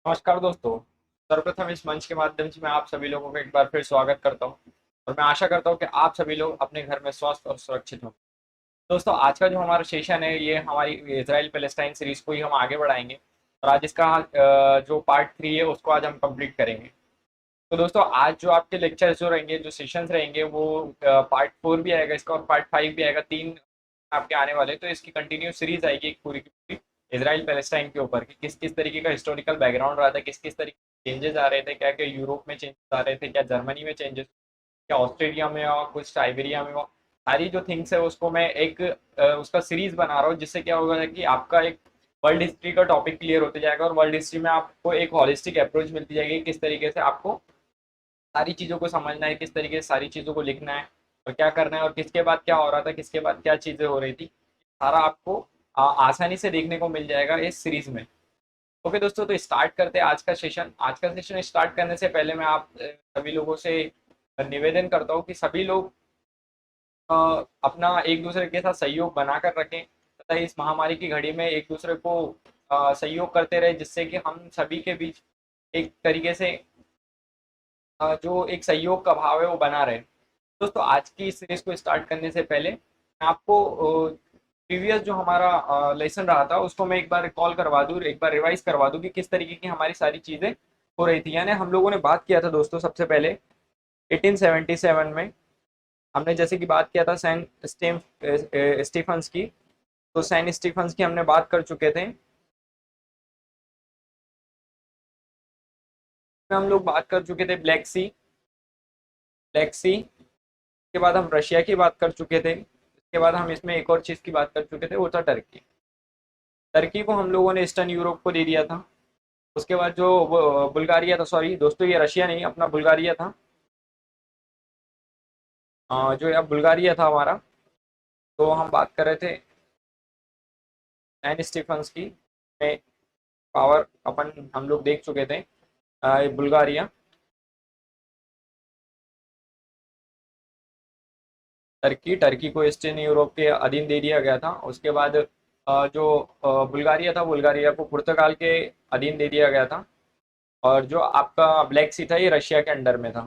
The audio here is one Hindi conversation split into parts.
नमस्कार दोस्तों। सर्वप्रथम इस मंच के माध्यम से मैं आप सभी लोगों का एक बार फिर स्वागत करता हूं और मैं आशा करता हूं कि आप सभी लोग अपने घर में स्वस्थ और सुरक्षित हों। दोस्तों, आज का जो हमारा सेशन है ये हमारी इजराइल पैलेस्टाइन सीरीज को ही हम आगे बढ़ाएंगे और आज इसका जो पार्ट 3 है उसको आज हम कंप्लीट करेंगे। तो दोस्तों, आज जो आपके लेक्चर्स जो रहेंगे, जो सेशंस रहेंगे, वो पार्ट 4 भी आएगा इसका और पार्ट 5 भी आएगा। 3 आपके आने वाले, तो इसकी कंटिन्यू सीरीज आएगी एक पूरी की पूरी इसराइल पैलेस्टाइन के ऊपर कि किस किस तरीके का हिस्टोरिकल बैकग्राउंड रहा था, किस किस तरीके के चेंजेस आ रहे थे, क्या क्या यूरोप में चेंजेस आ रहे थे, क्या जर्मनी में चेंजेस, क्या ऑस्ट्रेलिया में और कुछ साइबेरिया में हुआ। सारी जो थिंग्स है उसको मैं एक उसका सीरीज बना रहा हूँ, जिससे क्या होगा कि आपका एक वर्ल्ड हिस्ट्री का टॉपिक क्लियर होते जाएगा और वर्ल्ड हिस्ट्री में आपको एक हॉलिस्टिक अप्रोच मिलती जाएगी, किस तरीके से आपको सारी चीज़ों को समझना है, किस तरीके से सारी चीज़ों को लिखना है और क्या करना है और किसके बाद क्या हो रहा था, किसके बाद क्या चीज़ें हो रही थी, सारा आपको आसानी से देखने को मिल जाएगा इस सीरीज में। ओके दोस्तों, तो स्टार्ट करते हैं आज का सेशन। आज का सेशन स्टार्ट करने से पहले मैं आप सभी लोगों से निवेदन करता हूँ कि सभी लोग अपना एक दूसरे के साथ सहयोग बनाकर रखें तथा इस महामारी की घड़ी में एक दूसरे को सहयोग करते रहे, जिससे कि हम सभी के बीच एक तरीके से जो एक सहयोग का भाव है वो बना रहे। दोस्तों, आज की इस सीरीज को स्टार्ट करने से पहले मैं आपको प्रीवियस जो हमारा लेसन रहा था उसको मैं एक बार रिकॉल करवा दूँ, एक बार रिवाइज करवा दूँ कि किस तरीके की हमारी सारी चीज़ें हो रही थी। यानी हम लोगों ने बात किया था दोस्तों, सबसे पहले 1877 में हमने जैसे कि बात किया था स्टीफंस की। तो सैन स्टीफंस की हमने बात कर चुके थे। हम लोग बात कर चुके थे ब्लैक सी के बाद हम रशिया की बात कर चुके थे। इसके बाद हम इसमें एक और चीज़ की बात कर चुके थे, वो था टर्की। टर्की को हम लोगों ने ईस्टर्न यूरोप को दे दिया था। उसके बाद जो बुल्गारिया था, सॉरी दोस्तों ये रशिया नहीं, अपना बुल्गारिया था। जो अब बुल्गारिया था हमारा, तो हम बात कर रहे थे एन स्टीफंस की में पावर अपन हम लोग देख चुके थे। बुल्गारिया, टर्की टर्की को ईस्टर्न यूरोप के अधीन दे दिया गया था। उसके बाद जो बुल्गारिया था, बुल्गारिया को पुर्तगाल के अधीन दे दिया गया था। और जो आपका ब्लैक सी था ये रशिया के अंडर में था।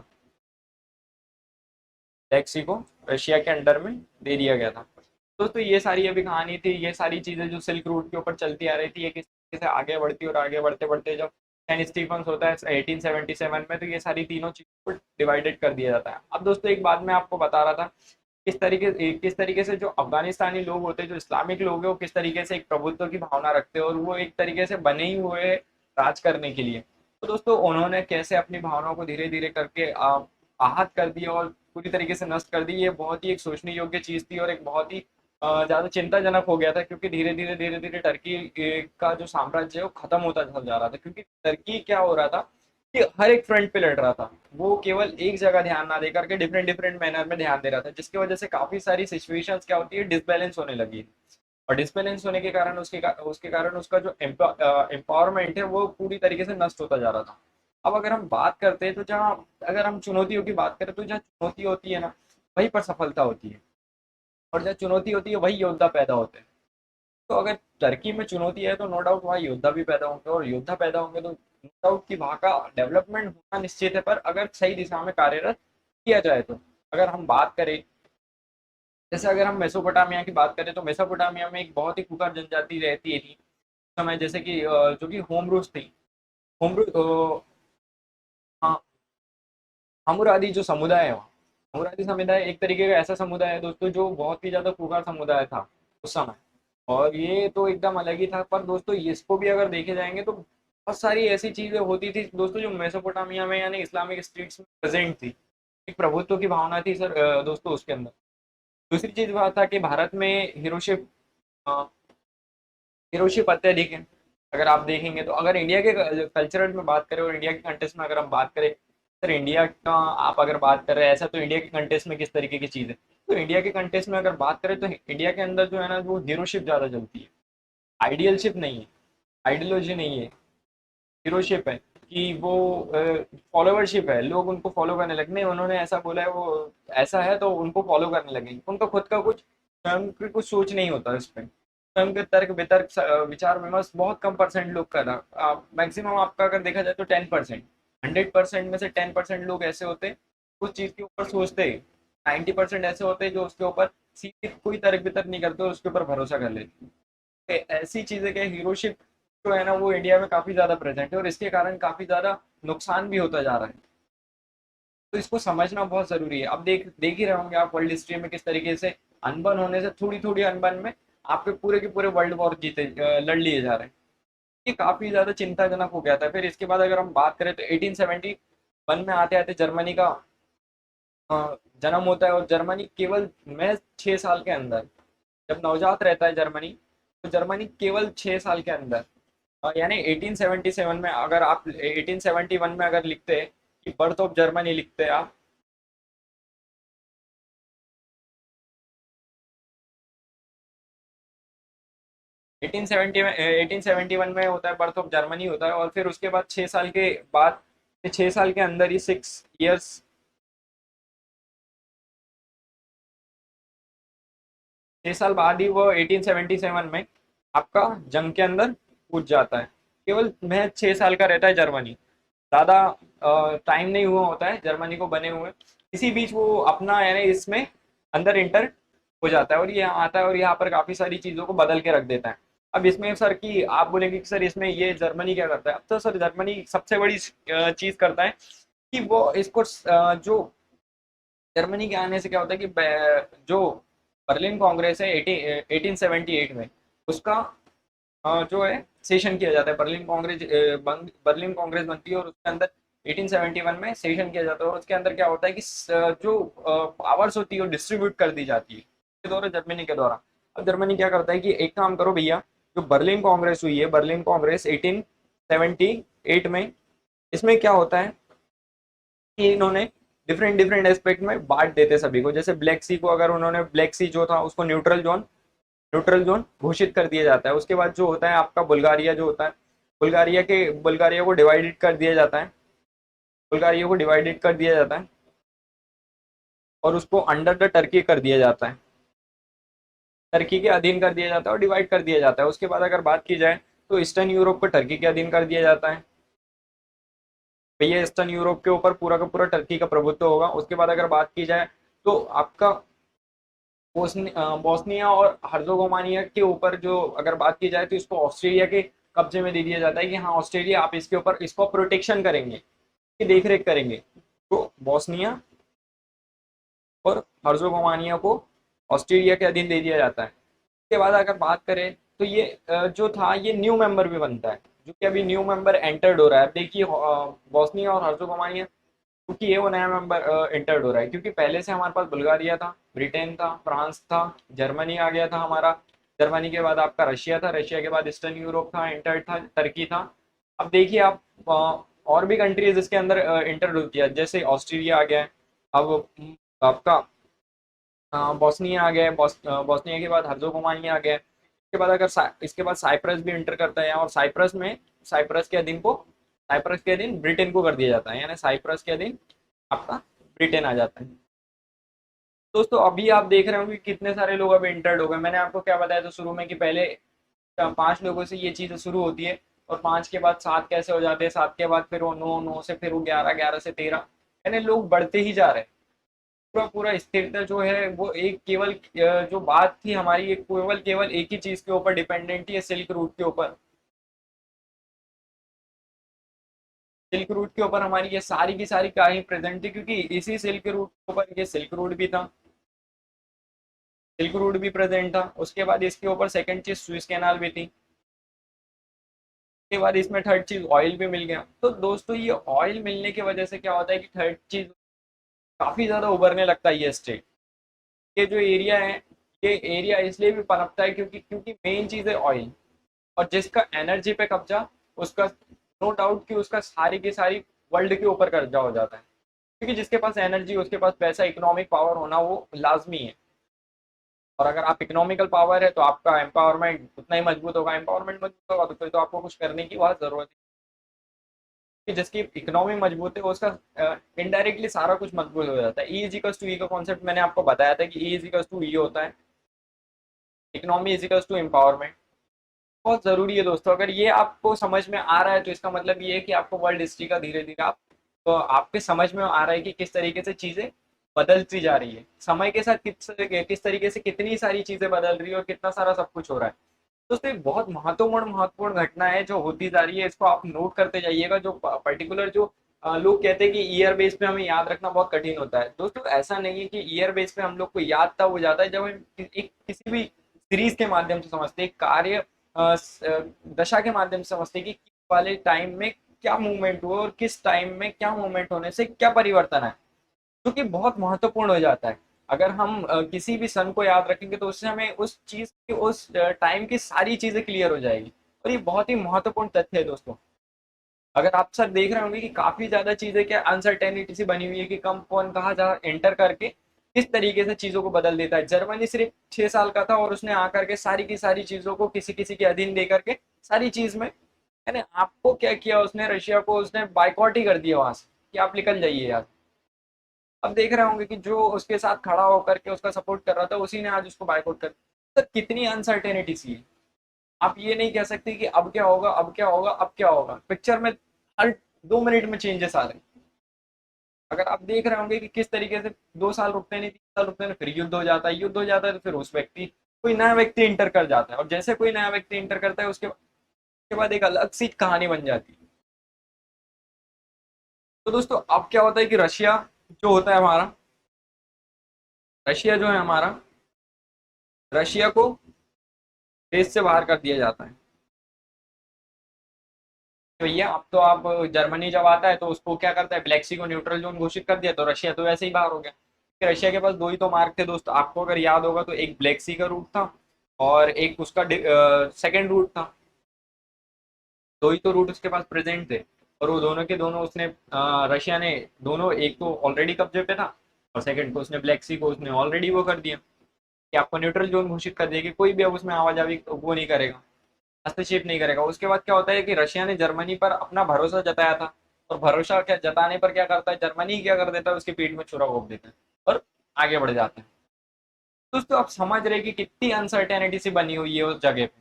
ब्लैक सी को रशिया के अंडर में दे दिया गया था। दोस्तों, ये सारी अभी कहानी थी। ये सारी चीज़ें जो सिल्क रूट के ऊपर चलती आ रही थी, ये किस तरीके से आगे बढ़ती और आगे बढ़ते बढ़ते जब सेंट स्टीफंस होता है 1877 में, तो ये सारी तीनों चीज़ों को डिवाइडेड कर दिया जाता है। अब दोस्तों, एक बात मैं आपको बता रहा था, किस तरीके से जो अफगानिस्तानी लोग होते हैं, जो इस्लामिक लोग हैं, वो किस तरीके से एक प्रभुत्व की भावना रखते हैं और वो एक तरीके से बने ही हुए हैं राज करने के लिए। तो दोस्तों, उन्होंने कैसे अपनी भावनाओं को धीरे धीरे करके आहत कर दिया और पूरी तरीके से नष्ट कर दी, ये बहुत ही एक सोचने योग्य चीज़ थी और एक बहुत ही ज़्यादा चिंताजनक हो गया था, क्योंकि धीरे धीरे टर्की का जो साम्राज्य है वो खत्म होता चल जा रहा था। क्योंकि टर्की क्या हो रहा था कि हर एक फ्रंट पे लड़ रहा था, वो केवल एक जगह ध्यान ना दे करके डिफरेंट डिफरेंट मैनर में ध्यान दे रहा था, जिसकी वजह से काफ़ी सारी सिचुएशंस क्या होती है, डिसबैलेंस होने लगी। और डिसबैलेंस होने के कारण उसके कारण उसका जो एम्पावरमेंट है वो पूरी तरीके से नष्ट होता जा रहा था। अब अगर हम बात करते हैं तो जहाँ, अगर हम चुनौतियों की बात करें तो जहाँ चुनौती होती है ना, वहीं पर सफलता होती है। और जहाँ चुनौती होती है वही योद्धा पैदा होते हैं। तो अगर टर्की में चुनौती है तो नो डाउट वहाँ योद्धा भी पैदा होंगे, और योद्धा पैदा होंगे तो नो डाउट कि वहाँ का डेवलपमेंट होना निश्चित है, पर अगर सही दिशा में कार्यरत किया जाए तो। अगर हम बात करें, जैसे अगर हम मेसोपोटामिया की बात करें, तो मेसोपोटामिया में एक बहुत ही खुकार जनजाति रहती थी उस समय, जैसे कि जो कि होमरूस थी। होमरू हमुरादी जो समुदाय है वहाँ, हमुरादी समुदाय एक तरीके का ऐसा समुदाय है दोस्तों जो बहुत ही ज़्यादा खुकार समुदाय था उस समय। और ये तो एकदम अलग ही था। पर दोस्तों, इसको भी अगर देखे जाएंगे तो बहुत सारी ऐसी चीज़ें होती थी दोस्तों जो मेसोपोटामिया में यानी इस्लामिक स्टेट्स में प्रेजेंट थी। एक प्रभुत्व की भावना थी सर दोस्तों उसके अंदर। दूसरी चीज़ वह था कि भारत में हिरोशिप हिरोशिप अत्यधिक है। अगर आप देखेंगे तो, अगर इंडिया के कल्चरल में बात करें और इंडिया के कंटेक्स्ट में अगर हम बात करें, सर इंडिया का आप अगर बात कर रहे हैं ऐसा, तो इंडिया के कंटेक्स्ट में किस तरीके की चीज़ है, तो इंडिया के कंटेक्स्ट में अगर बात करें तो इंडिया के अंदर जो है ना, वो हीरोशिप ज़्यादा चलती है। आइडियलशिप नहीं है, आइडियोलॉजी नहीं है, हीरोशिप है कि वो फॉलोवरशिप है, लोग उनको फॉलो करने लगे। नहीं, उन्होंने ऐसा बोला है, वो ऐसा है तो उनको फॉलो करने लगे, उनका खुद का कुछ स्वयं की कुछ सोच नहीं होता इस पे। स्वयं के तर्क वितर्क विचार विमर्श बहुत कम परसेंट लोग कर रहा। मैक्सिमम आपका अगर देखा जाए तो 10%, 100% में से 10% लोग ऐसे होते हैं उस चीज के ऊपर सोचते हैं, 90% ऐसे होते हैं जो उसके ऊपर सीधे कोई तर्क वितर्क नहीं करते, उसके ऊपर भरोसा कर लेते हैं। ऐसी चीजें के हीरोशिप जो है ना वो इंडिया में काफी ज्यादा प्रेजेंट है, और इसके कारण काफी ज्यादा नुकसान भी होता जा रहा है। तो इसको समझना बहुत जरूरी है। अब देख ही रहे होंगे आप वर्ल्ड हिस्ट्री में किस तरीके से अनबन होने से थोड़ी थोड़ी अनबन में आपके पूरे के पूरे वर्ल्ड वॉर जीते लड़ लिए जा रहे हैं। ये काफी ज्यादा चिंताजनक हो गया था। फिर इसके बाद अगर हम बात करें तो 1871 में आते आते जर्मनी का जन्म होता है, और जर्मनी केवल महज 6 साल के अंदर, जब नवजात रहता है जर्मनी, तो जर्मनी केवल 6 साल के अंदर यानी 1877 में, अगर आप 1871 में अगर लिखते हैं कि बर्थ ऑफ जर्मनी लिखते हैं आप, 1870 में 1871 में होता है बर्थ ऑफ जर्मनी होता है, और फिर उसके बाद 6 साल के बाद, 6 साल के अंदर ही 6 इयर्स, 6 साल बाद ही वो 1877 में आपका जंग के अंदर कूद जाता है। केवल महज 6 साल का रहता है जर्मनी, ज्यादा टाइम नहीं हुआ होता है जर्मनी को बने हुए। इसी बीच वो अपना यानी इसमें अंदर इंटर हो जाता है और ये आता है, और यहाँ पर काफी सारी चीजों को बदल के रख देता है। अब इसमें सर कि आप बोलेंगे कि सर इसमें ये जर्मनी क्या करता है, अब तो सर जर्मनी सबसे बड़ी चीज करता है कि वो इसको जो जर्मनी के आने से क्या होता है कि जो बर्लिन कांग्रेस है 1878 में, उसका जो है सेशन किया जाता है। बर्लिन कांग्रेस बनती है और उसके अंदर 1871 में सेशन किया जाता है, और उसके अंदर क्या होता है कि जो पावर्स होती है वो डिस्ट्रीब्यूट कर दी जाती है के द्वारा, जर्मनी के द्वारा। अब जर्मनी क्या करता है कि एक काम करो भैया, जो बर्लिन कांग्रेस हुई है, बर्लिन कांग्रेस 1878 में, इसमें क्या होता है कि इन्होंने डिफरेंट डिफरेंट एस्पेक्ट में बांट देते सभी को। जैसे ब्लैक सी को, अगर उन्होंने ब्लैक सी जो था उसको न्यूट्रल जोन घोषित कर दिया जाता है। उसके बाद जो होता है आपका बुल्गारिया जो होता है, बुल्गारिया को डिवाइडेड कर दिया जाता है, बुल्गारिया को डिवाइडेड कर दिया जाता है और उसको अंडर द टर्की कर दिया जाता है, टर्की के अधीन कर दिया जाता है और डिवाइड कर दिया जाता है। उसके बाद अगर बात की जाए तो ईस्टर्न यूरोप को टर्की के अधीन कर दिया जाता है। भैया ईस्टर्न यूरोप के ऊपर पूरा का पूरा टर्की का प्रभुत्व होगा। उसके बाद अगर बात की जाए तो आपका बोस्निया और हर्जोगोमानिया के ऊपर जो अगर बात की जाए तो इसको ऑस्ट्रेलिया के कब्जे में दे दिया जाता है कि हाँ ऑस्ट्रेलिया आप इसके ऊपर इसको प्रोटेक्शन करेंगे, की देख रेख करेंगे। तो बोस्निया और हर्जोगोमानिया को ऑस्ट्रेलिया के अधीन दे दिया जाता है। उसके बाद अगर बात करें तो ये जो था ये न्यू मेंबर भी बनता है, जो कि अभी न्यू मेंबर एंटर्ड हो रहा है। अब देखिए बोस्निया और हर्जोगोमानिया, क्योंकि ये वो नया मेंबर एंटर्ड हो रहा है, क्योंकि पहले से हमारे पास बुल्गारिया था, ब्रिटेन था, फ्रांस था, जर्मनी आ गया था हमारा, जर्मनी के बाद आपका रशिया था, रशिया के बाद ईस्टर्न यूरोप था, एंटर्ड था, टर्की था। अब देखिए आप और भी कंट्रीज इसके अंदर एंटर हो किया, जैसे ऑस्ट्रेलिया आ गया है। अब आपका बोस्निया आ गया है, बोस्निया के बाद हर्जोगोमानिया आ गया है। इसके बाद अगर इसके बाद साइप्रस भी एंटर करता है, और साइप्रस के अधीन साइप्रस के अधीन ब्रिटेन को कर दिया जाता है, यानी साइप्रस के अधीन आपका ब्रिटेन आ जाता है। दोस्तों अभी आप देख रहे होंगे कि कितने सारे लोग अब इंटर्ड हो गए। मैंने आपको क्या बताया था शुरू में कि पहले 5 लोगों से ये चीज़ शुरू होती है, और 5 के बाद 7 कैसे हो जाते हैं, 7 के बाद फिर वो 9, 9 से फिर वो 11, 11 से 13, यानी लोग बढ़ते ही जा रहे हैं। पूरा पूरा स्थिरता जो है वो एक केवल जो बात थी हमारी, एक केवल केवल एक ही चीज़ के ऊपर डिपेंडेंट थी, सिल्क रूट के ऊपर। सिल्क रूट के ऊपर हमारी ये सारी की सारी कहानी प्रेजेंट थी, क्योंकि इसी सिल्क रूट के ऊपर ये सिल्क रूट भी था, सिल्क रूट भी प्रेजेंट था। उसके बाद इसके ऊपर सेकंड चीज स्विस कैनाल भी थी। उसके बाद इसमें थर्ड चीज ऑयल भी मिल गया। तो दोस्तों ये ऑयल मिलने की वजह से क्या होता है कि थर्ड चीज काफी ज्यादा उभरने लगता है ये स्टेट। ये जो एरिया है, ये एरिया इसलिए भी पनपता है क्योंकि क्योंकि मेन चीज है ऑयल, और जिसका एनर्जी पे कब्जा, उसका नो डाउट कि उसका सारी की सारी वर्ल्ड के ऊपर कब्जा हो जाता है। क्योंकि जिसके पास एनर्जी, उसके पास पैसा, इकोनॉमिक पावर होना वो लाजमी है। और अगर आप इकोनॉमिकल पावर है तो आपका एम्पावरमेंट उतना ही मजबूत होगा, एम्पावरमेंट मजबूत होगा तो फिर तो आपको कुछ करने की बहुत जरूरत है। कि जिसकी इकोनॉमी मजबूत है उसका इनडायरेक्टली सारा कुछ मजबूत हो जाता है। ई इजिकल्स टू ई का कॉन्सेप्ट मैंने आपको बताया था कि ई इजिकल्स टू ई होता है इकोनॉमी इजिकल्स टू एम्पावरमेंट। बहुत ज़रूरी है दोस्तों, अगर ये आपको समझ में आ रहा है तो इसका मतलब ये है कि आपको वर्ल्ड हिस्ट्री का धीरे धीरे आप तो आपके समझ में आ रहा है कि किस तरीके से चीज़ें बदलती जा रही है समय के साथ, किस तरीके से कितनी सारी चीज़ें बदल रही है और कितना सारा सब कुछ हो रहा है। दोस्तों एक बहुत महत्वपूर्ण महत्वपूर्ण घटना है जो होती जा रही है, इसको आप नोट करते जाइएगा। जो पर्टिकुलर जो लोग कहते हैं कि ईयर बेस पे हमें याद रखना बहुत कठिन होता है, दोस्तों ऐसा नहीं है कि ईयर बेस पे हम लोग को याद तब हो जाता है जब हम एक किसी भी सीरीज के माध्यम से समझते हैं, कार्य दशा के माध्यम से समझते हैं कि किस वाले टाइम में क्या मूवमेंट हुआ और किस टाइम में क्या मूवमेंट होने से क्या परिवर्तन है, जो कि बहुत महत्वपूर्ण हो जाता है। अगर हम किसी भी सन को याद रखेंगे तो उससे हमें उस चीज की उस टाइम की सारी चीजें क्लियर हो जाएगी, और ये बहुत ही महत्वपूर्ण तथ्य है दोस्तों। अगर आप सर देख रहे होंगे कि काफी ज्यादा चीजें क्या अनसर्टेनिटी सी बनी हुई है कि कम कौन कहाँ जहाँ एंटर करके किस तरीके से चीजों को बदल देता है। जर्मनी सिर्फ 6 साल का था और उसने आकर के सारी की सारी चीजों को किसी किसी के अधीन दे करके सारी चीज में, यानी आपको क्या किया उसने, रशिया को उसने बाइकआउट ही कर दिया वहां से कि आप निकल जाइए यार। अब देख रहे होंगे कि जो उसके साथ खड़ा होकर के उसका सपोर्ट कर रहा था उसी ने आज उसको बाइकआउट कर दिया। तो कितनी अनसर्टेनिटी सी है। आप ये नहीं कह सकते कि अब क्या होगा, अब क्या होगा, अब क्या होगा। पिक्चर में हर 2 मिनट में चेंजेस आ रहे हैं। अगर आप देख रहे होंगे कि किस तरीके से 2 साल रुकते नहीं, 3 साल रुकते नहीं, फिर युद्ध हो जाता है, युद्ध हो जाता है तो फिर उस व्यक्ति कोई नया व्यक्ति इंटर कर जाता है, और जैसे कोई नया व्यक्ति इंटर करता है उसके बाद एक अलग सी कहानी बन जाती है। तो दोस्तों अब क्या होता है कि रशिया जो होता है हमारा, रशिया जो है हमारा, रशिया को देश से बाहर कर दिया जाता है। तो भैया अब तो आप, जर्मनी जब आता है तो उसको क्या करता है, ब्लैक सी को न्यूट्रल जोन घोषित कर दिया, तो रशिया तो वैसे ही बाहर हो गया। कि रशिया के पास दो ही तो मार्ग थे दोस्त, आपको अगर याद होगा तो एक ब्लैक सी का रूट था और एक उसका सेकंड रूट था। दो ही तो रूट उसके पास प्रेजेंट थे, और वो दोनों के दोनं उसने रशिया ने दोनों, एक तो ऑलरेडी कब्जे पे था और सेकंड को उसने ब्लैक सी को उसने ऑलरेडी वो कर दिया कि आपको न्यूट्रल जोन घोषित कर दिया कि कोई भी अब उसमें आवाजावी वो नहीं करेगा, हस्तक्षेप नहीं करेगा। उसके बाद क्या होता है कि रशिया ने जर्मनी पर अपना भरोसा जताया था, और भरोसा क्या जताने पर क्या करता है, जर्मनी क्या कर देता है, उसके पीठ में छुरा घोंप देता है और आगे बढ़ जाते हैं। दोस्तों आप समझ रहे कि कितनी अनसर्टेनिटी सी बनी हुई है उस जगह पे।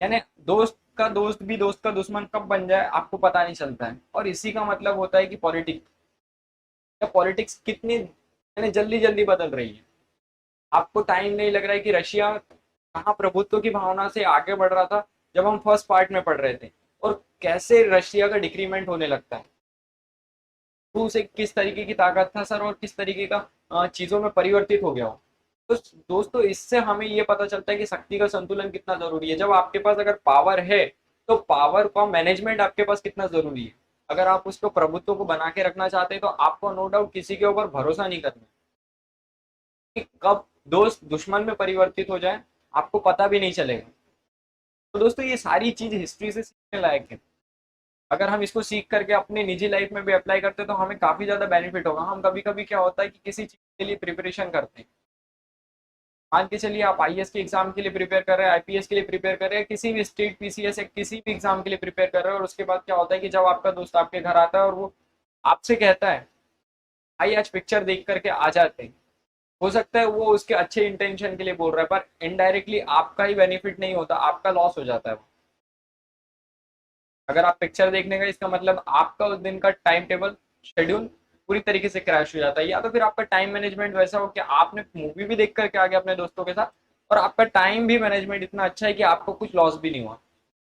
यानी दोस्त भी दोस्त का दुश्मन कब बन जाए आपको पता नहीं चलता है, और इसी का मतलब होता है कि पॉलिटिक्स कितनी यानी जल्दी जल्दी बदल रही है। आपको टाइम नहीं लग रहा है कि रशिया कहाँ प्रभुत्व की भावना से आगे बढ़ रहा था जब हम फर्स्ट पार्ट में पढ़ रहे थे, और कैसे रशिया का डिक्रीमेंट होने लगता है, रूस एक किस तरीके की ताकत था सर, और किस तरीके का चीजों में परिवर्तित हो गया हो। तो दोस्तों इससे हमें ये पता चलता है कि शक्ति का संतुलन कितना जरूरी है। जब आपके पास अगर पावर है तो पावर का मैनेजमेंट आपके पास कितना जरूरी है। अगर आप उसको प्रभुत्व को बना के रखना चाहते हैं तो आपको नो डाउट किसी के ऊपर भरोसा नहीं करना कि कब दोस्त दुश्मन में परिवर्तित हो जाए आपको पता भी नहीं चलेगा। तो दोस्तों ये सारी चीज हिस्ट्री से सीखने लायक है। अगर हम इसको सीख करके अपनी निजी लाइफ में भी अप्लाई करते हैं तो हमें काफी ज्यादा बेनिफिट होगा। हम कभी कभी क्या होता है कि किसी चीज के लिए प्रिपरेशन करते हैं, मान के चलिए आप आईएएस के एग्जाम के लिए प्रिपेयर कर रहे हैं, आईपीएस के लिए प्रिपेयर कर रहे हैं, किसी भी स्टेट पीसीएस या किसी भी एग्जाम के लिए प्रिपेयर कर रहे हैं, और उसके बाद क्या होता है कि जब आपका दोस्त आपके घर आता है और वो आपसे कहता है भाई आज पिक्चर देख करके आ जाते हैं, हो सकता है वो उसके अच्छे इंटेंशन के लिए बोल रहा है पर इनडायरेक्टली आपका ही बेनिफिट नहीं होता, आपका लॉस हो जाता है। अगर आप पिक्चर देखने का, इसका मतलब आपका उस दिन का टाइम टेबल शेड्यूल पूरी तरीके से क्रैश हो जाता है, या तो फिर आपका टाइम मैनेजमेंट वैसा हो कि आपने मूवी भी देख करके आ गए अपने दोस्तों के साथ, और आपका टाइम भी मैनेजमेंट इतना अच्छा है कि आपको कुछ लॉस भी नहीं हुआ।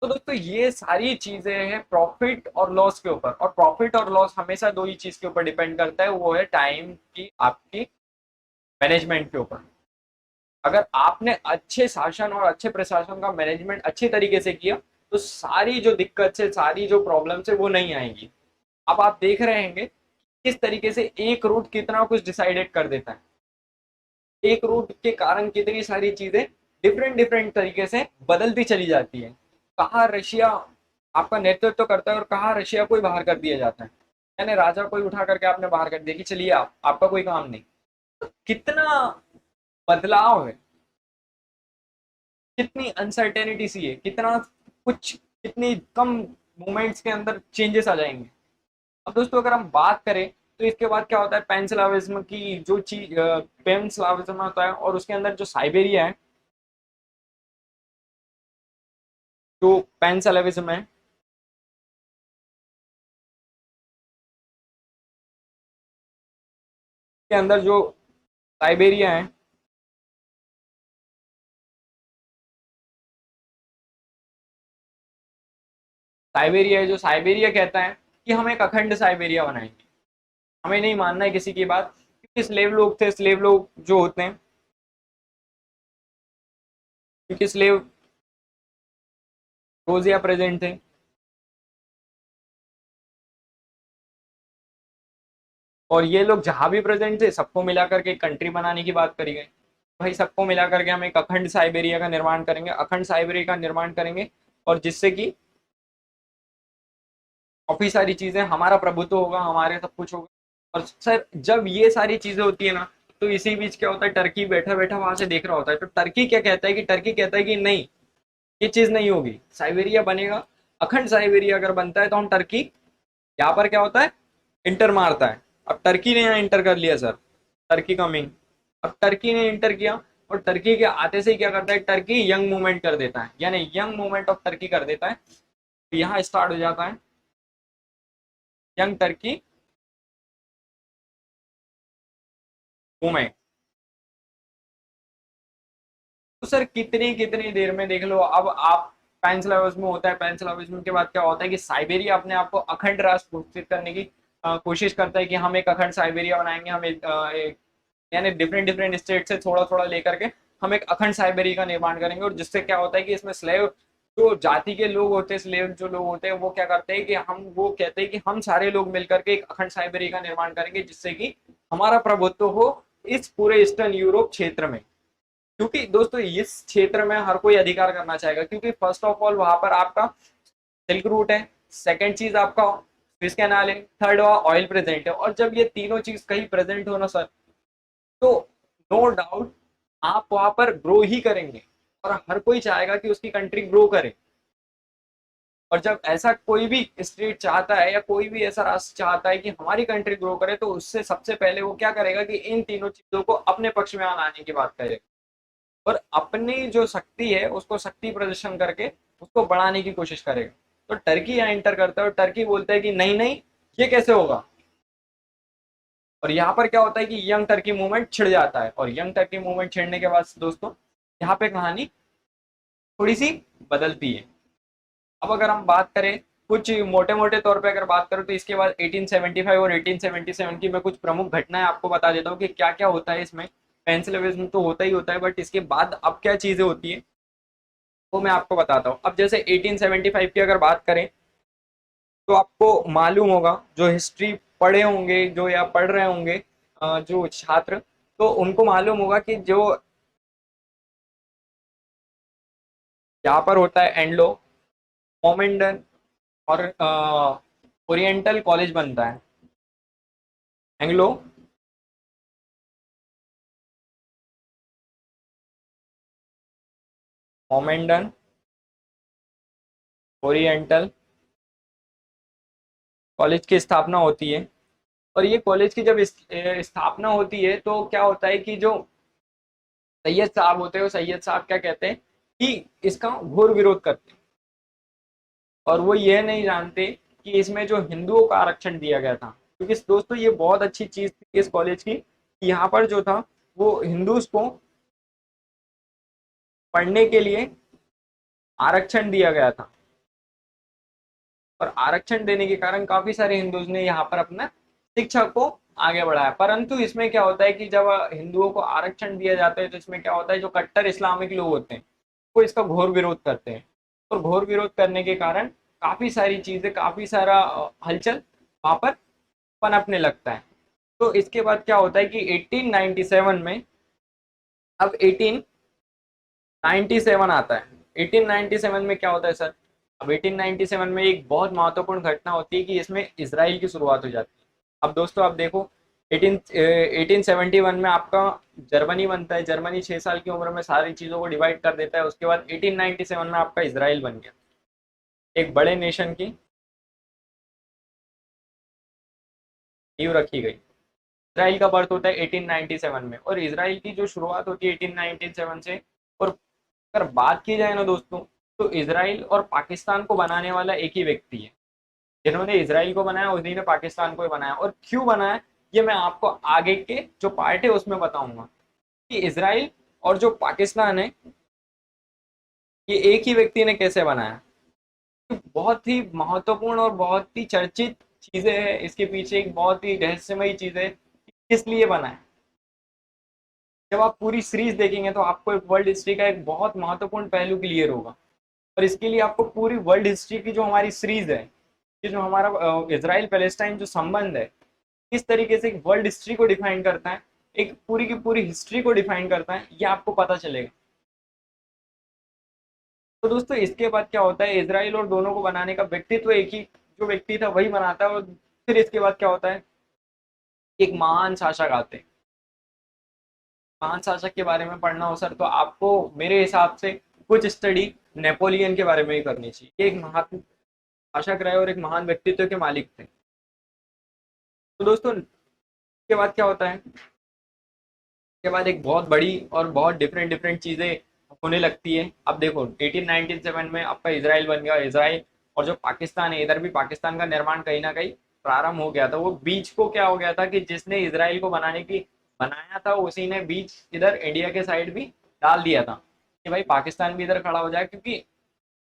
तो दोस्तों ये सारी चीजें हैं प्रॉफिट और लॉस के ऊपर, और प्रॉफिट और लॉस हमेशा दो ही चीज के ऊपर डिपेंड करता है, वो है टाइम की आपकी मैनेजमेंट के ऊपर। अगर आपने अच्छे शासन और अच्छे प्रशासन का मैनेजमेंट अच्छे तरीके से किया तो सारी जो दिक्कत से, सारी जो प्रॉब्लम से वो नहीं आएंगी। अब आप देख रहे हैं किस तरीके से एक रूट कितना कुछ डिसाइडेड कर देता है, एक रूट के कारण कितनी सारी चीजें डिफरेंट डिफरेंट तरीके से बदलती चली जाती है। कहाँ रशिया आपका नेतृत्व तो करता है और कहाँ रशिया को ही बाहर कर दिया जाता है, यानी राजा को ही उठा करके आपने बाहर कर दिया कि चलिए आपका कोई काम नहीं। कितना बदलाव है, कितनी अनसर्टेनिटी सी है, कितना कुछ, कितनी कम मोमेंट्स के अंदर चेंजेस आ जाएंगे। अब दोस्तों अगर हम बात करें तो इसके बाद क्या होता है, पैन स्लाविज्म की जो चीज, पैन स्लाविज्म होता है और उसके अंदर जो साइबेरिया है, जो पैनस्लेविज्म है, के अंदर जो साइबेरिया है, साइबेरिया है, जो साइबेरिया कहता है कि हम एक अखंड साइबेरिया बनाएंगे, हमें नहीं मानना है किसी की बात, क्योंकि स्लेव लोग थे, स्लेव लोग जो होते हैं, क्योंकि स्लेव रोज या प्रेजेंट थे, और ये लोग जहां भी प्रेजेंट थे सबको मिलाकर के एक कंट्री बनाने की बात करी गई। भाई सबको मिलाकर के हम एक अखंड साइबेरिया का निर्माण करेंगे, अखंड साइबेरिया का निर्माण करेंगे, और जिससे कि काफी सारी चीजें, हमारा प्रभुत्व होगा, हमारे सब कुछ होगा। और सर जब ये सारी चीजें होती है ना, तो इसी बीच क्या होता है, टर्की बैठा बैठा वहां से देख रहा होता है, तो टर्की क्या कहता है कि, टर्की कहता है कि नहीं, ये चीज नहीं होगी, साइबेरिया बनेगा, अखंड साइबेरिया अगर बनता है तो हम टर्की, यहाँ पर क्या होता है, इंटर मारता है। अब टर्की ने यहाँ इंटर कर लिया सर, टर्की कमिंग, अब टर्की ने इंटर किया, और टर्की के आते से ही क्या करता है, टर्की यंग मूवमेंट कर देता है, यानी यंग मूवमेंट ऑफ टर्की कर देता है, तो यहाँ स्टार्ट हो जाता है यंग टर्की मूवमेंट। तो सर कितनी कितनी देर में देख लो, अब आप पैंसलाविज्म होता है, पैंसलाविज्म के बाद क्या होता है कि साइबेरिया अपने आप को अखंड राष्ट्र घोषित करने की कोशिश करता है कि हम एक अखंड साइबेरिया बनाएंगे, हम एक यानी डिफरेंट डिफरेंट स्टेट से थोड़ा थोड़ा लेकर के हम एक अखंड साइबेरिया का निर्माण करेंगे, और जिससे क्या होता है कि इसमें स्लेव जो जाति के लोग होते हैं, स्लेव जो लोग होते हैं, वो क्या करते हैं कि हम, वो कहते हैं कि हम सारे लोग मिलकर के एक अखंड साइबेरिया का निर्माण करेंगे, जिससे कि हमारा प्रभुत्व हो इस पूरे ईस्टर्न यूरोप क्षेत्र में। क्योंकि दोस्तों इस क्षेत्र में हर कोई अधिकार करना चाहेगा, क्योंकि फर्स्ट ऑफ ऑल वहां पर आपका सिल्क रूट है, सेकंड चीज आपका स्विस कैनाल है, थर्ड ऑयल प्रेजेंट है, और जब ये तीनों चीज कहीं प्रेजेंट हो ना सर, तो नो डाउट आप वहां पर ग्रो ही करेंगे, और हर कोई चाहेगा कि उसकी कंट्री ग्रो करे। और जब ऐसा कोई भी स्टेट चाहता है, या कोई भी ऐसा राष्ट्र चाहता है कि हमारी कंट्री ग्रो करे, तो उससे सबसे पहले वो क्या करेगा कि इन तीनों चीजों को अपने पक्ष में लाने की बात करेगा, और अपनी जो शक्ति है उसको शक्ति प्रदर्शन करके उसको बढ़ाने की कोशिश करेगा। तो टर्की यहाँ इंटर करता है, और टर्की बोलता है कि नहीं नहीं, ये कैसे होगा। और यहाँ पर क्या होता है कि यंग टर्की मूवमेंट छिड़ जाता है, और यंग टर्की मूवमेंट छिड़ने के बाद दोस्तों यहाँ पे कहानी थोड़ी सी बदलती है। अब अगर हम बात करें कुछ मोटे मोटे तौर पे, अगर बात करूं तो इसके बाद 1875 और 1877 की मैं कुछ प्रमुख घटनाएं आपको बता देता हूँ कि क्या क्या होता है इसमें। पेंसिलिवेशन तो होता ही होता है, बट इसके बाद अब क्या चीजें होती है वो मैं आपको बताता हूँ। अब जैसे 1875 की अगर बात करें, तो आपको मालूम होगा, जो हिस्ट्री पढ़े होंगे, जो या पढ़ रहे होंगे जो छात्र, तो उनको मालूम होगा कि जो यहाँ पर होता है एंग्लो मोमेंडन और ओरिएंटल कॉलेज बनता है, एंग्लो मोमेंडन ओरिएंटल कॉलेज की स्थापना होती है। और ये कॉलेज की जब स्थापना होती है, तो क्या होता है कि जो सैयद साहब होते हैं, वो सैयद साहब क्या कहते हैं कि इसका घोर विरोध करते हैं, और वो ये नहीं जानते कि इसमें जो हिंदुओं का आरक्षण दिया गया था, क्योंकि दोस्तों ये बहुत अच्छी चीज थी इस कॉलेज की, यहाँ पर जो था वो हिंदूज को पढ़ने के लिए आरक्षण दिया गया था, और आरक्षण देने के कारण काफी सारे हिंदूज ने यहाँ पर अपना शिक्षा को आगे बढ़ाया। परंतु इसमें क्या होता है कि जब हिंदुओं को आरक्षण दिया जाता है, तो इसमें क्या होता है, जो कट्टर इस्लामिक लोग होते हैं वो इसका घोर विरोध करते हैं, और घोर विरोध करने के कारण काफी सारी चीजें, काफी सारा हलचल वहां पर पनपने लगता है। तो इसके बाद क्या होता है कि 1897 में, अब 1897 आता है, 1897 में क्या होता है सर, अब 1897 में एक बहुत महत्वपूर्ण घटना होती है कि इसमें इसराइल की शुरुआत हो जाती है। अब दोस्तों आप देखो, 1871 में आपका जर्मनी बनता है, जर्मनी 6 साल की उम्र में सारी चीज़ों को डिवाइड कर देता है, उसके बाद 1897 में आपका इसराइल बन गया, एक बड़े नेशन की नींव रखी गई। इसराइल का बर्थ होता है 1897 में, और इसराइल की जो शुरुआत होती है 1897 से। और अगर बात की जाए ना दोस्तों, तो इसराइल और पाकिस्तान को बनाने वाला एक ही व्यक्ति है। जिन्होंने इसराइल को बनाया उन्हीं ने पाकिस्तान को बनाया, और क्यों बनाया ये मैं आपको आगे के जो पार्ट है उसमें बताऊंगा कि इसराइल और जो पाकिस्तान है ये एक ही व्यक्ति ने कैसे बनाया। बहुत ही महत्वपूर्ण और बहुत ही चर्चित चीजें हैं इसके पीछे, एक बहुत ही रहस्यमयी चीज है कि किस लिए बना है। जब आप पूरी सीरीज देखेंगे तो आपको एक वर्ल्ड हिस्ट्री का एक बहुत महत्वपूर्ण पहलू क्लियर होगा, और इसके लिए आपको पूरी वर्ल्ड हिस्ट्री की जो हमारी सीरीज है, ये जो हमारा इसराइल पैलेस्टाइन जो संबंध है, किस तरीके से एक वर्ल्ड हिस्ट्री को डिफाइन करता है, एक पूरी की पूरी हिस्ट्री को डिफाइन करता है, ये आपको पता चलेगा। तो दोस्तों इसके बाद क्या होता है, इसराइल और दोनों को बनाने का व्यक्तित्व एक ही जो व्यक्ति था वही बनाता है, और फिर इसके बाद क्या होता है, एक महान शासक आते हैं। महान शासक के बारे में पढ़ना हो सर तो आपको मेरे हिसाब से कुछ स्टडी नेपोलियन के बारे में ही करनी चाहिए। ये एक महान शासक रहे और एक महान व्यक्तित्व के मालिक थे। तो दोस्तों इसके बाद क्या होता है, के बाद एक बहुत बड़ी और बहुत डिफरेंट डिफरेंट चीजें होने लगती है। अब देखो 1897 में आपका इसराइल बन गया। इसराइल और जो पाकिस्तान है, इधर भी पाकिस्तान का निर्माण कहीं ना कहीं प्रारंभ हो गया था। वो बीच को क्या हो गया था कि जिसने इसराइल को बनाया था उसी ने बीच इधर इंडिया के साइड भी डाल दिया था कि भाई पाकिस्तान भी इधर खड़ा हो जाए, क्योंकि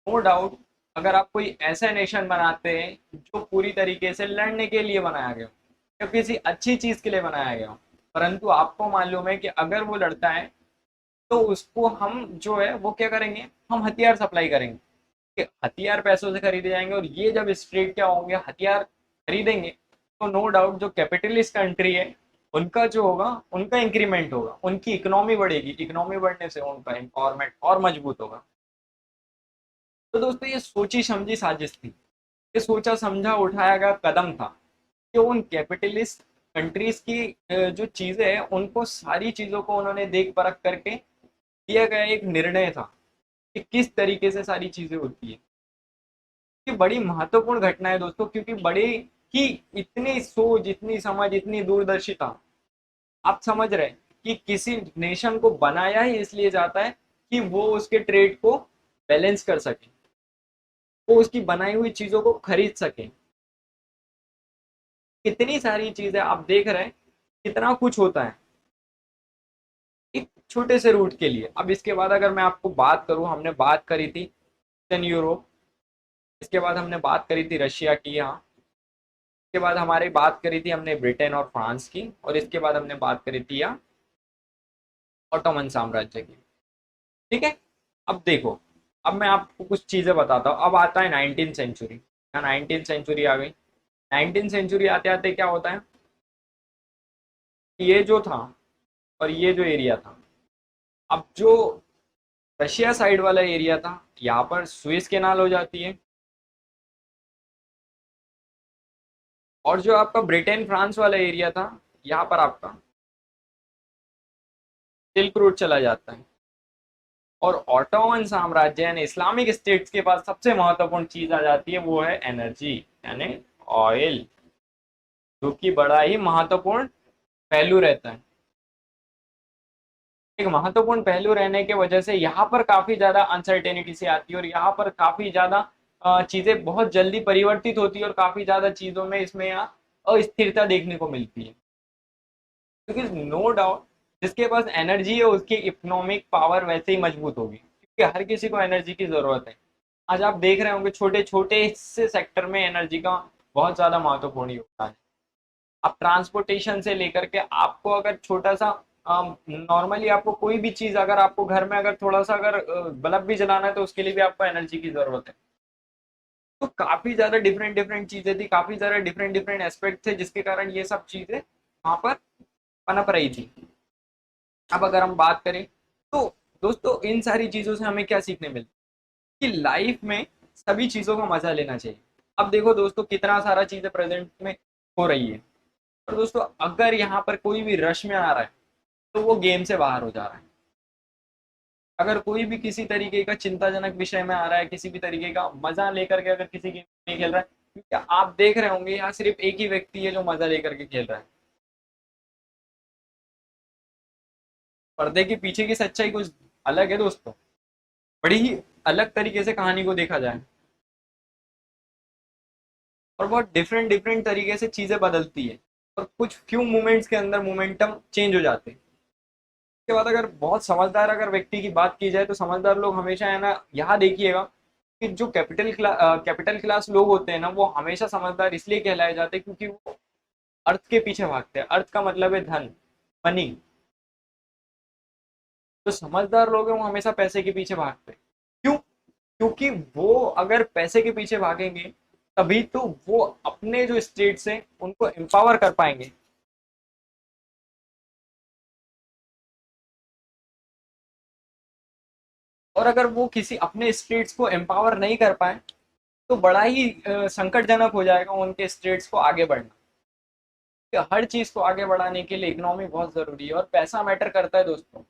नो डाउट अगर आप कोई ऐसा नेशन बनाते हैं जो पूरी तरीके से लड़ने के लिए बनाया गया या किसी अच्छी चीज के लिए बनाया गया, परंतु आपको मालूम है कि अगर वो लड़ता है तो उसको हम जो है वो क्या करेंगे, हम हथियार सप्लाई करेंगे कि हथियार पैसों से खरीदे जाएंगे, और ये जब स्ट्रेट क्या होंगे हथियार खरीदेंगे तो नो डाउट जो कैपिटलिस्ट कंट्री है उनका जो होगा उनका इंक्रीमेंट होगा, उनकी इकोनॉमी बढ़ेगी, इकोनॉमी बढ़ने से उनका एम्पावरमेंट और मजबूत होगा। तो दोस्तों ये सोची समझी साजिश थी, ये सोचा समझा उठाया गया कदम था कि उन कैपिटलिस्ट कंट्रीज की जो चीजें हैं उनको सारी चीजों को उन्होंने देख परख करके दिया गया एक निर्णय था कि किस तरीके से सारी चीजें होती है। ये बड़ी महत्वपूर्ण घटना है दोस्तों, क्योंकि बड़ी ही इतनी सोच, इतनी समझ, इतनी दूरदर्शिता। आप समझ रहे हैं कि किसी नेशन को बनाया ही इसलिए जाता है कि वो उसके ट्रेड को बैलेंस कर सके, वो उसकी बनाई हुई चीजों को खरीद सके। कितनी सारी चीजें आप देख रहे हैं, कितना कुछ होता है एक छोटे से रूट के लिए। अब इसके बाद अगर मैं आपको बात करूं, हमने बात करी थी ईस्टर्न यूरोप, इसके बाद हमने बात करी थी रशिया की, यहाँ इसके बाद हमारी बात करी थी हमने ब्रिटेन और फ्रांस की, और इसके बाद हमने बात करी थी यहाँ ऑटोमन साम्राज्य की। ठीक है, अब देखो, अब मैं आपको कुछ चीजें बताता हूँ। अब आता है 19th सेंचुरी। यहाँ 19th सेंचुरी आ गई। 19th सेंचुरी आते आते क्या होता है, ये जो था और ये जो एरिया था, अब जो रशिया साइड वाला एरिया था यहाँ पर स्विस कैनाल हो जाती है, और जो आपका ब्रिटेन फ्रांस वाला एरिया था यहाँ पर आपका सिल्क रूट चला जाता है। और ऑटोमन साम्राज्य यानी इस्लामिक स्टेट्स के पास सबसे महत्वपूर्ण चीज आ जाती है, वो है एनर्जी यानी ऑयल, जो कि बड़ा ही महत्वपूर्ण पहलू रहता है। एक महत्वपूर्ण पहलू रहने की वजह से यहाँ पर काफी ज्यादा अनसर्टेनिटी से आती है, और यहाँ पर काफी ज्यादा चीजें बहुत जल्दी परिवर्तित होती है, और काफी ज्यादा चीजों में इसमें यहाँ अस्थिरता देखने को मिलती है। क्योंकि नो डाउट जिसके पास एनर्जी है उसकी इकोनॉमिक पावर वैसे ही मजबूत होगी, क्योंकि हर किसी को एनर्जी की जरूरत है। आज आप देख रहे होंगे छोटे छोटे से सेक्टर में एनर्जी का बहुत ज्यादा महत्वपूर्ण योगदान है। आप ट्रांसपोर्टेशन से लेकर के आपको अगर छोटा सा नॉर्मली आपको कोई भी चीज, अगर आपको घर में अगर थोड़ा सा अगर बल्ब भी जलाना है तो उसके लिए भी आपको एनर्जी की जरूरत है। तो काफी ज्यादा डिफरेंट डिफरेंट चीजें थी, काफी ज्यादा डिफरेंट डिफरेंट एस्पेक्ट थे जिसके कारण ये सब चीजें वहां पर पनप रही थी। अब अगर हम बात करें तो दोस्तों इन सारी चीजों से हमें क्या सीखने मिलता है कि लाइफ में सभी चीजों का मजा लेना चाहिए। अब देखो दोस्तों कितना सारा चीजें प्रेजेंट में हो रही है, और दोस्तों अगर यहाँ पर कोई भी रश में आ रहा है तो वो गेम से बाहर हो जा रहा है। अगर कोई भी किसी तरीके का चिंताजनक विषय में आ रहा है, किसी भी तरीके का मजा लेकर के अगर किसी गेम नहीं खेल रहा है, क्योंकि आप देख रहे होंगे यहाँ सिर्फ एक ही व्यक्ति है जो मजा लेकर के खेल रहा है। पर्दे के पीछे की सच्चाई कुछ अलग है दोस्तों, बड़ी ही अलग तरीके से कहानी को देखा जाए और बहुत डिफरेंट डिफरेंट तरीके से चीजें बदलती है और कुछ फ्यू मोमेंट्स के अंदर मोमेंटम चेंज हो जाते हैं। उसके बाद अगर बहुत समझदार अगर व्यक्ति की बात की जाए तो समझदार लोग हमेशा है ना, यहाँ देखिएगा कि जो कैपिटल क्लास लोग होते हैं ना, वो हमेशा समझदार इसलिए कहलाए जाते हैं क्योंकि वो अर्थ के पीछे भागते हैं। अर्थ का मतलब है धन, मनी। तो समझदार लोग हैं वो हमेशा पैसे के पीछे भागते हैं। क्यों? क्योंकि वो अगर पैसे के पीछे भागेंगे तभी तो वो अपने जो स्टेट्स हैं उनको एम्पावर कर पाएंगे। और अगर वो किसी अपने स्टेट्स को एम्पावर नहीं कर पाए तो बड़ा ही संकटजनक हो जाएगा उनके स्टेट्स को आगे बढ़ना। कि हर चीज को आगे बढ़ाने के लिए इकोनॉमी बहुत जरूरी है और पैसा मैटर करता है दोस्तों।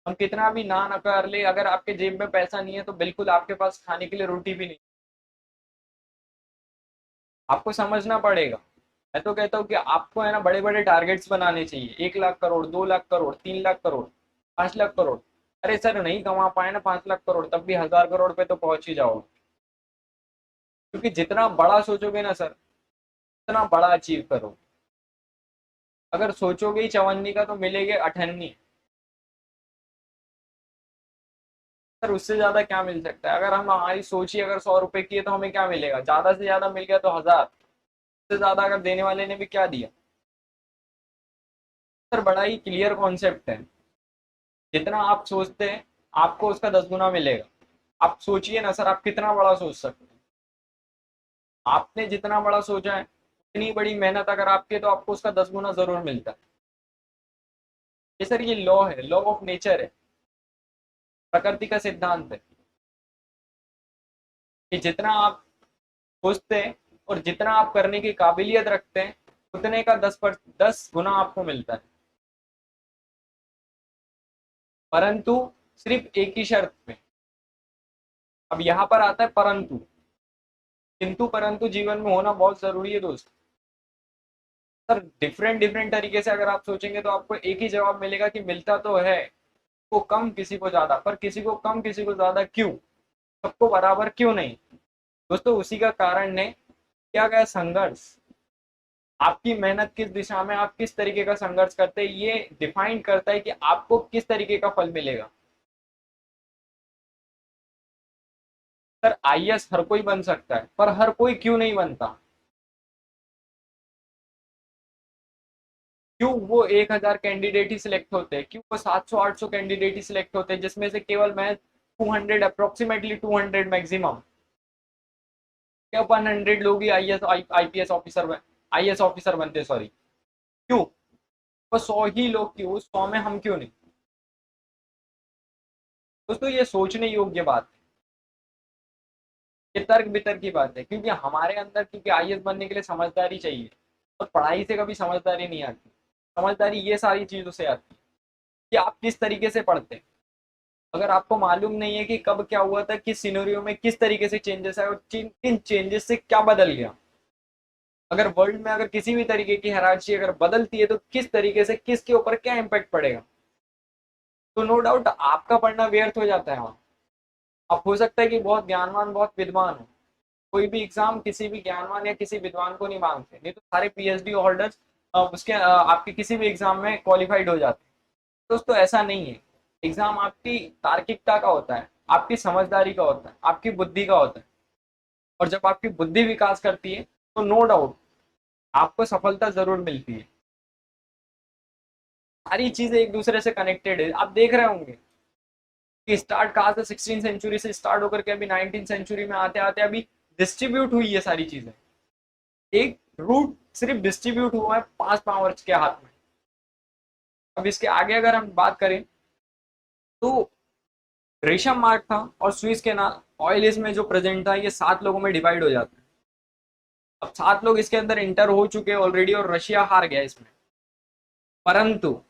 हम कितना भी ना नकार ले, अगर आपके जेब में पैसा नहीं है तो बिल्कुल आपके पास खाने के लिए रोटी भी नहीं। आपको समझना पड़ेगा। मैं तो कहता हूँ कि आपको है ना बड़े बड़े टारगेट्स बनाने चाहिए, 1 लाख करोड़, 2 लाख करोड़, 3 लाख करोड़, 5 लाख करोड़। अरे सर नहीं कमा पाए ना 5 लाख करोड़, तब भी 1000 करोड़ पे तो पहुंच ही जाओ। क्योंकि जितना बड़ा सोचोगे ना सर, उतना बड़ा अचीव करो। अगर सोचोगे ही चवन्नी का तो मिलेगे अठन्नी। सर उससे ज्यादा क्या मिल सकता है? अगर हम हमारी सोच ही अगर 100 रुपए की है तो हमें क्या मिलेगा? ज्यादा से ज्यादा मिल गया तो 1000। उससे ज्यादा अगर देने वाले ने भी क्या दिया? सर बड़ा ही क्लियर कॉन्सेप्ट है। जितना आप सोचते हैं आपको उसका 10 गुना मिलेगा। आप सोचिए ना सर, आप कितना बड़ा सोच सकते हैं। आपने जितना बड़ा सोचा है उतनी बड़ी मेहनत अगर आपकी है तो आपको उसका 10 गुना जरूर मिलता है। ये सर ये लॉ है, लॉ ऑफ नेचर है, प्रकृति का सिद्धांत है कि जितना आप सोचते हैं और जितना आप करने की काबिलियत रखते हैं उतने का 10 गुना आपको मिलता है। परंतु सिर्फ एक ही शर्त में। अब यहाँ पर आता है परंतु। किंतु परंतु जीवन में होना बहुत जरूरी है दोस्त। सर डिफरेंट डिफरेंट तरीके से अगर आप सोचेंगे तो आपको एक ही जवाब मिलेगा कि मिलता तो है को कम किसी को ज्यादा, पर किसी को कम किसी को ज्यादा क्यों? सबको बराबर क्यों नहीं? दोस्तों उसी का कारण है क्या गया संघर्ष। आपकी मेहनत किस दिशा में, आप किस तरीके का संघर्ष करते हैं, ये डिफाइन करता है कि आपको किस तरीके का फल मिलेगा। सर आईएएस हर कोई बन सकता है, पर हर कोई क्यों नहीं बनता? क्यों वो 1000 कैंडिडेट ही सिलेक्ट होते हैं? क्यों वो 700 800 कैंडिडेट ही सिलेक्ट होते हैं जिसमें से केवल मैं 200, अप्रोक्सीमेटली 200 मैक्सिमम या 100 लोग ही IAS IPS officer, IAS officer बनते, सॉरी। क्यों? वो 100 ही लोग क्यों, उस 100 में हम क्यों नहीं? दोस्तों ये सोचने योग्य बात है, ये तर्क बितर्क की बात है। क्योंकि हमारे अंदर, क्योंकि आईएएस बनने के लिए समझदारी चाहिए और पढ़ाई से कभी समझदारी नहीं आती। समझदारी ये सारी चीजों से आती है कि आप किस तरीके से पढ़ते हैं। अगर आपको मालूम नहीं है कि कब क्या हुआ था, किस सिनेरियो में किस तरीके से चेंजेस आए और किन किन चेंजेस से क्या बदल गया, अगर वर्ल्ड में अगर किसी भी तरीके की हायरार्की अगर बदलती है तो किस तरीके से किसके ऊपर क्या इम्पैक्ट पड़ेगा, तो नो डाउट आपका पढ़ना व्यर्थ हो जाता है वहाँ। अब हो सकता है कि बहुत ज्ञानवान बहुत विद्वान हो, कोई भी एग्जाम किसी भी ज्ञानवान या किसी विद्वान को नहीं मांगते, नहीं तो सारे पीएचडी होल्डर्स उसके आपके किसी भी एग्जाम में क्वालिफाइड हो जाते हैं। दोस्तों ऐसा नहीं है। एग्जाम आपकी तार्किकता का होता है, आपकी समझदारी का होता है, आपकी बुद्धि का होता है। और जब आपकी बुद्धि विकास करती है तो नो डाउट आपको सफलता जरूर मिलती है। सारी चीजें एक दूसरे से कनेक्टेड है। आप देख रहे होंगे कि स्टार्ट कहाँ से 16 सेंचुरी से स्टार्ट होकर के अभी 19 सेंचुरी में आते आते अभी डिस्ट्रीब्यूट हुई है सारी चीजें। एक रूट सिर्फ डिस्ट्रीब्यूट हुआ है 5 पावर्स के हाथ में। अब इसके आगे अगर हम बात करें तो रेशम मार्क था और स्विस के नाम ऑयल इसमें जो प्रेजेंट था ये 7 लोगों में डिवाइड हो जाता है। अब 7 लोग इसके अंदर इंटर हो चुके हैं ऑलरेडी और रशिया हार गया इसमें। परंतु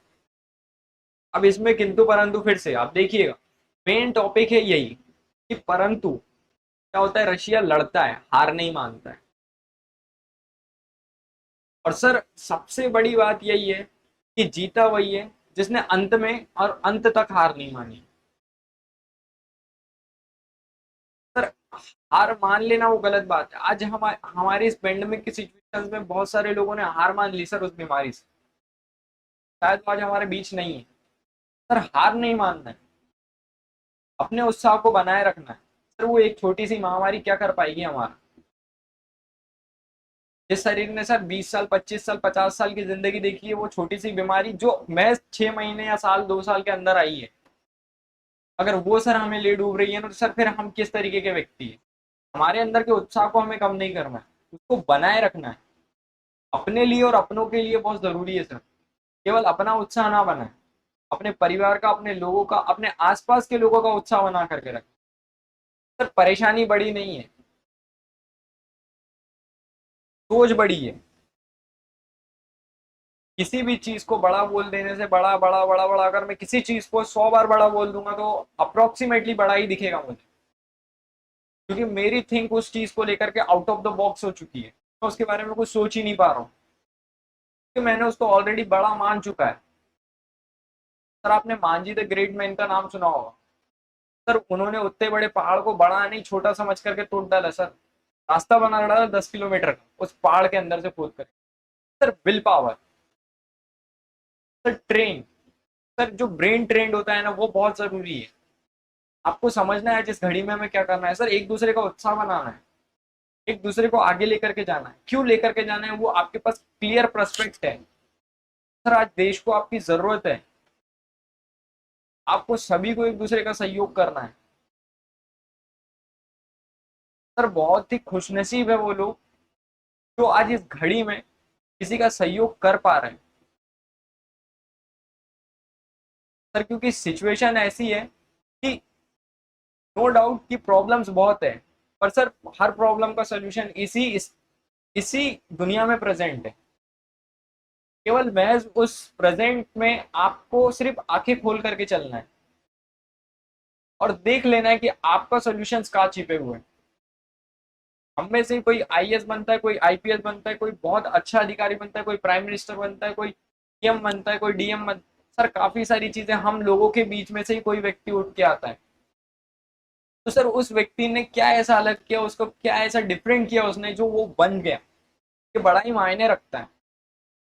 अब इसमें किंतु परंतु फिर से आप देखिएगा, मेन टॉपिक है यही कि परंतु क्या होता है, रशिया लड़ता है, हार नहीं मानता है। और सर सबसे बड़ी बात यही है कि जीता वही है जिसने अंत में और अंत तक हार नहीं मानी। हार मान लेना वो गलत बात है। आज हमारे इस पेंडेमिक की सिचुएशन में बहुत सारे लोगों ने हार मान ली सर उस बीमारी से, शायद वो आज हमारे बीच नहीं है। सर हार नहीं मानना है, अपने उत्साह को बनाए रखना है। सर वो एक छोटी सी महामारी क्या कर पाएगी हमारा। जिस शरीर ने सर 20 साल 25 साल 50 साल की जिंदगी देखी है, वो छोटी सी बीमारी जो महज 6 महीने या साल 2 साल के अंदर आई है, अगर वो सर हमें ले डूब रही है ना, तो सर फिर हम किस तरीके के व्यक्ति हैं। हमारे अंदर के उत्साह को हमें कम नहीं करना है, उसको बनाए रखना है। अपने लिए और अपनों के लिए बहुत जरूरी है सर। केवल अपना उत्साह ना बनाए, अपने परिवार का, अपने लोगों का, अपने आसपास के लोगों का उत्साह बना करके रखें। सर परेशानी बड़ी नहीं है, सोच बड़ी है। किसी भी चीज को बड़ा बोल देने से, बड़ा बड़ा बड़ा बड़ा, अगर मैं किसी चीज को 100 बार बड़ा बोल दूंगा तो अप्रोक्सीमेटली बड़ा ही दिखेगा मुझे, क्योंकि मेरी थिंक उस चीज को लेकर के आउट ऑफ द बॉक्स हो चुकी है। मैं उसके बारे में कुछ सोच ही नहीं पा रहा हूँ, क्योंकि मैंने उसको ऑलरेडी बड़ा मान चुका है। सर आपने मांझी द ग्रेट मैन का नाम सुना होगा। सर उन्होंने उतने बड़े पहाड़ को बड़ा नहीं छोटा समझ करके तोड़ डाला सर, रास्ता बना डाला 10 किलोमीटर का उस पहाड़ के अंदर से खोद कर। Sir will power, sir train, sir जो ब्रेन ट्रेंड होता है ना, वो बहुत जरूरी है। आपको समझना है जिस घड़ी में हमें क्या करना है सर, एक दूसरे का उत्साह बनाना है, एक दूसरे को आगे लेकर के जाना है। क्यों लेकर के जाना है, वो आपके पास क्लियर पर्सपेक्ट है। सर आज देश को आपकी जरूरत है, आपको सभी को एक दूसरे का सहयोग करना है। सर बहुत ही खुशनसीब है वो लोग जो आज इस घड़ी में किसी का सहयोग कर पा रहे हैं। सर क्योंकि सिचुएशन ऐसी है कि नो डाउट कि प्रॉब्लम्स बहुत है, पर सर हर प्रॉब्लम का सोल्यूशन इसी दुनिया में प्रेजेंट है। केवल महज उस प्रेजेंट में आपको सिर्फ आंखें खोल करके चलना है और देख लेना है कि आपका सोल्यूशन कहाँ छिपे हुए हैं। हम में से कोई आईएएस बनता है, कोई आईपीएस बनता है, कोई बहुत अच्छा अधिकारी बनता है, कोई प्राइम मिनिस्टर बनता है, कोई पीएम बनता है, कोई डीएम बनता है। सर काफी सारी चीजें हम लोगों के बीच में से ही कोई व्यक्ति उठ के आता है। तो सर उस व्यक्ति ने क्या ऐसा अलग किया, उसको क्या ऐसा डिफरेंट किया उसने, जो वो बन गया, ये बड़ा ही मायने रखता है।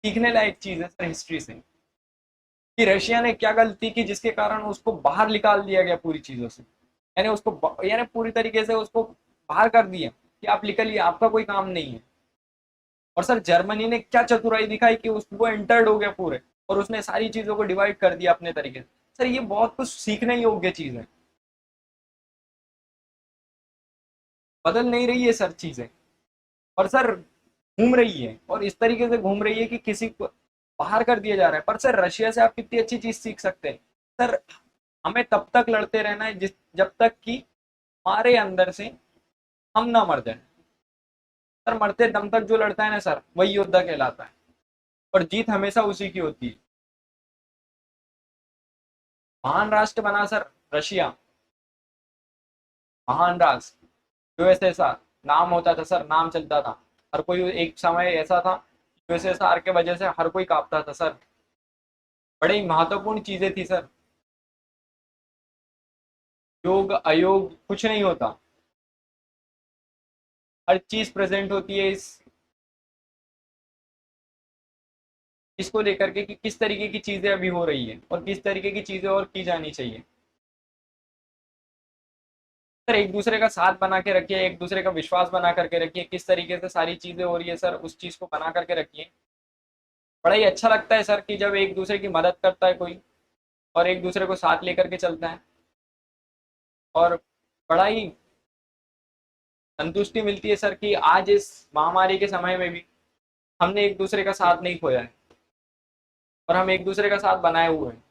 सीखने लायक चीज है सर हिस्ट्री से, कि रशिया ने क्या गलती की जिसके कारण उसको बाहर निकाल दिया गया पूरी चीजों से, यानी यानी पूरी तरीके से उसको बाहर कर दिया कि आप निकलिए, आपका कोई काम नहीं है। और सर जर्मनी ने क्या चतुराई दिखाई कि उसको एंटर्ड हो गया पूरे, और उसने सारी चीजों को डिवाइड कर दिया अपने तरीके से। सर ये बहुत कुछ सीखने योग्य चीज है। बदल नहीं रही है सर चीजें, और सर घूम रही है, और इस तरीके से घूम रही है कि किसी को बाहर कर दिया जा रहा है। पर सर रशिया से आप कितनी अच्छी चीज सीख सकते हैं सर, हमें तब तक लड़ते रहना है जब तक कि हमारे अंदर से हम ना मर जाए। सर मरते दम तक जो लड़ता है ना सर, वही योद्धा कहलाता है, और जीत हमेशा उसी की होती है। महान राष्ट्र बना सर रशिया, महान राष्ट्र, यूएसएसआर नाम होता था सर, नाम चलता था। हर कोई एक समय ऐसा था, यूएसएसआर के वजह से हर कोई कांपता था सर। बड़ी महत्वपूर्ण चीजें थी सर, योग अयोग कुछ नहीं होता, हर चीज प्रेजेंट होती है इसको लेकर के कि किस तरीके की चीजें अभी हो रही है और किस तरीके की चीजें और की जानी चाहिए। सर एक दूसरे का साथ बना के रखिए, एक दूसरे का विश्वास बना करके रखिए, किस तरीके से सारी चीजें हो रही है सर, उस चीज को बना करके रखिए। बड़ा ही अच्छा लगता है सर कि जब एक दूसरे की मदद करता है कोई, और एक दूसरे को साथ लेकर के चलता है, और बड़ा ही संतुष्टि मिलती है सर कि आज इस महामारी के समय में भी हमने एक दूसरे का साथ नहीं खोया है, और हम एक दूसरे का साथ बनाए हुए हैं।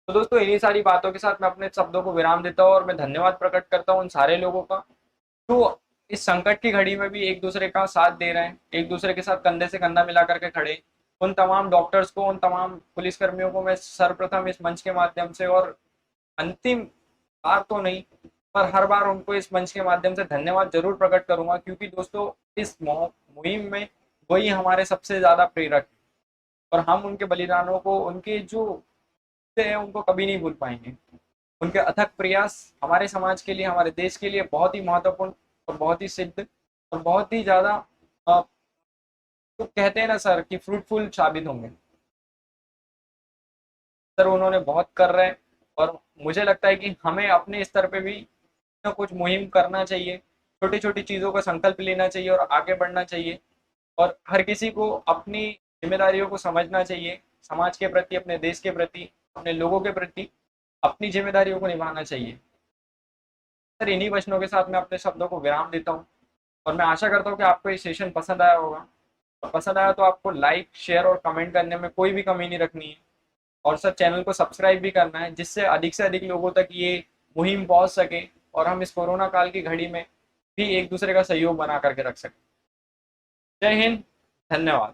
तो दोस्तों इन्हीं सारी बातों के साथ मैं अपने शब्दों को विराम देता हूँ, और मैं धन्यवाद प्रकट करता हूँ उन सारे लोगों का जो इस संकट की घड़ी में भी एक दूसरे का साथ दे रहे हैं, एक दूसरे के साथ कंधे से कंधा मिला करके खड़े। उन तमाम डॉक्टर्स को, उन तमाम पुलिसकर्मियों को मैं सर्वप्रथम इस मंच के माध्यम से, और अंतिम बार तो नहीं पर हर बार उनको इस मंच के माध्यम से धन्यवाद जरूर प्रकट करूंगा, क्योंकि दोस्तों इस मुहिम में वही हमारे सबसे ज्यादा प्रेरक है, और हम उनके बलिदानों को, उनके जो है उनको कभी नहीं भूल पाएंगे। उनके अथक प्रयास हमारे समाज के लिए, हमारे देश के लिए बहुत ही महत्वपूर्ण और बहुत ही सिद्ध और बहुत ही ज़्यादा तो कहते हैं ना सर कि फ्रूटफुल साबित होंगे। सर उन्होंने बहुत कर रहे हैं और मुझे लगता है कि हमें अपने स्तर पे भी कुछ मुहिम करना चाहिए, छोटी छोटी चीज़ों का संकल्प लेना चाहिए और आगे बढ़ना चाहिए। और हर किसी को अपनी जिम्मेदारियों को समझना चाहिए, समाज के प्रति, अपने देश के प्रति, अपने लोगों के प्रति अपनी जिम्मेदारियों को निभाना चाहिए। सर इन्हीं वचनों के साथ मैं अपने शब्दों को विराम देता हूँ और मैं आशा करता हूँ कि आपको ये सेशन पसंद आया होगा। और पसंद आया तो आपको लाइक, शेयर और कमेंट करने में कोई भी कमी नहीं रखनी है। और सर चैनल को सब्सक्राइब भी करना है, जिससे अधिक से अधिक लोगों तक ये मुहिम पहुंच सके और हम इस कोरोना काल की घड़ी में भी एक दूसरे का सहयोग बना करके रख सकें। जय हिंद, धन्यवाद।